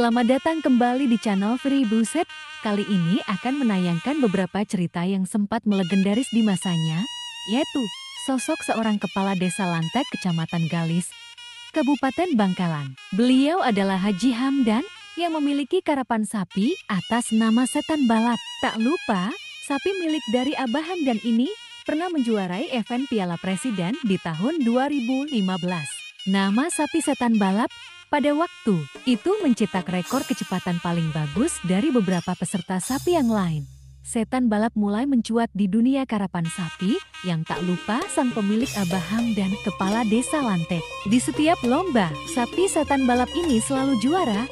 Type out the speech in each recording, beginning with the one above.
Selamat datang kembali di channel Ferry Buset. Kali ini akan menayangkan beberapa cerita yang sempat melegendaris di masanya, yaitu sosok seorang kepala desa Lantek, Kecamatan Galis, Kabupaten Bangkalan. Beliau adalah Haji Hamdan yang memiliki karapan sapi atas nama Setan Balap. Tak lupa, sapi milik dari Abah Hamdan ini pernah menjuarai event Piala Presiden di tahun 2015. Nama sapi Setan Balap pada waktu itu mencetak rekor kecepatan paling bagus dari beberapa peserta sapi yang lain. Setan Balap mulai mencuat di dunia karapan sapi yang tak lupa sang pemilik Abah Hamdan, kepala desa Lantek. Di setiap lomba, sapi Setan Balap ini selalu juara.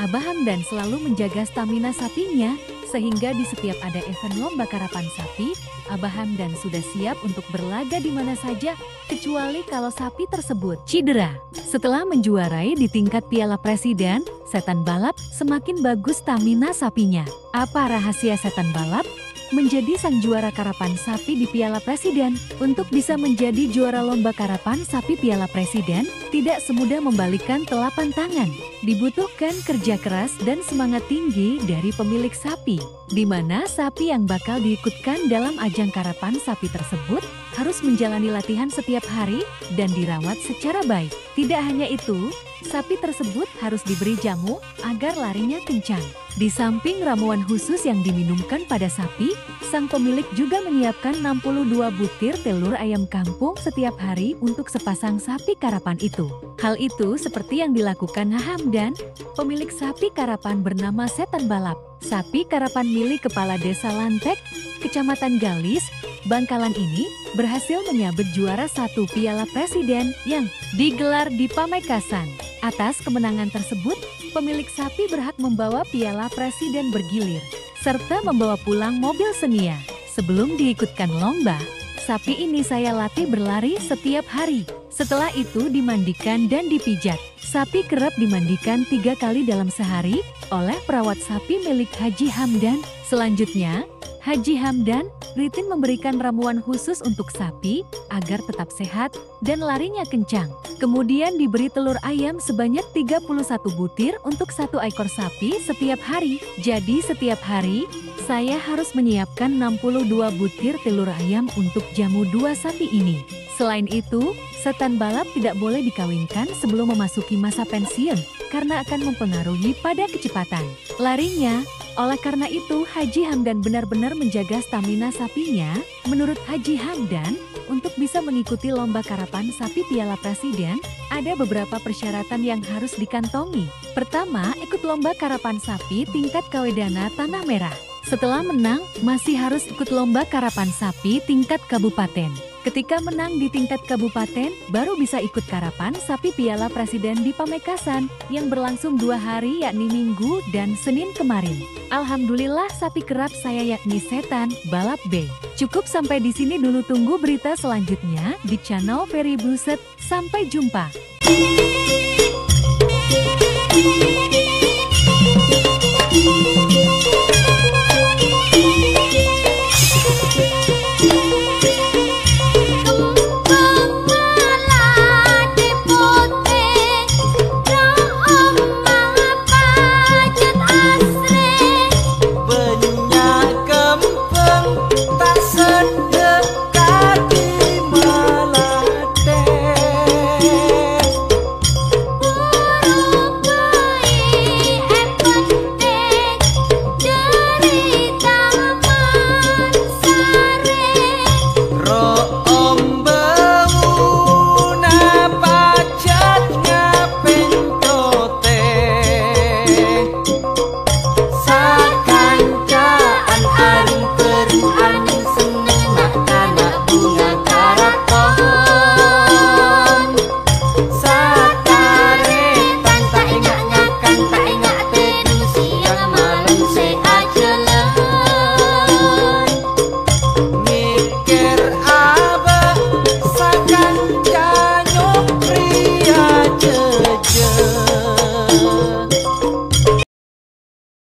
Abah Hamdan selalu menjaga stamina sapinya, sehingga di setiap ada event lomba karapan sapi, Abah Hamdan sudah siap untuk berlaga di mana saja, kecuali kalau sapi tersebut cedera. Setelah menjuarai di tingkat Piala Presiden, Setan Balap semakin bagus stamina sapinya. Apa rahasia Setan Balap menjadi sang juara karapan sapi di Piala Presiden? Untuk bisa menjadi juara lomba karapan sapi Piala Presiden, tidak semudah membalikkan telapak tangan. Dibutuhkan kerja keras dan semangat tinggi dari pemilik sapi, di mana sapi yang bakal diikutkan dalam ajang karapan sapi tersebut harus menjalani latihan setiap hari dan dirawat secara baik. Tidak hanya itu, sapi tersebut harus diberi jamu agar larinya kencang. Di samping ramuan khusus yang diminumkan pada sapi, sang pemilik juga menyiapkan 62 butir telur ayam kampung setiap hari untuk sepasang sapi karapan itu. Hal itu seperti yang dilakukan Hamdan, pemilik sapi karapan bernama Setan Balap. Sapi karapan milik Kepala Desa Lantek, Kecamatan Galis, Bangkalan ini berhasil menyabet juara 1 Piala Presiden yang digelar di Pamekasan. Atas kemenangan tersebut, pemilik sapi berhak membawa Piala Presiden bergilir, serta membawa pulang mobil Xenia. Sebelum diikutkan lomba, sapi ini saya latih berlari setiap hari. Setelah itu dimandikan dan dipijat. Sapi kerap dimandikan 3 kali dalam sehari oleh perawat sapi milik Haji Hamdan. Selanjutnya, Haji Hamdan rutin memberikan ramuan khusus untuk sapi agar tetap sehat dan larinya kencang. Kemudian diberi telur ayam sebanyak 31 butir untuk 1 ekor sapi setiap hari. Jadi setiap hari, saya harus menyiapkan 62 butir telur ayam untuk jamu 2 sapi ini. Selain itu, Setan Balap tidak boleh dikawinkan sebelum memasuki masa pensiun karena akan mempengaruhi pada kecepatan larinya. Oleh karena itu, Haji Hamdan benar-benar menjaga stamina sapinya. Menurut Haji Hamdan, untuk bisa mengikuti lomba karapan sapi Piala Presiden, ada beberapa persyaratan yang harus dikantongi. Pertama, ikut lomba karapan sapi tingkat Kawedana Tanah Merah. Setelah menang, masih harus ikut lomba karapan sapi tingkat kabupaten. Ketika menang di tingkat kabupaten, baru bisa ikut karapan sapi Piala Presiden di Pamekasan yang berlangsung 2 hari, yakni Minggu dan Senin kemarin. Alhamdulillah sapi kerap saya yakni Setan Balap B. Cukup sampai di sini dulu, tunggu berita selanjutnya di channel Ferry Buset. Sampai jumpa.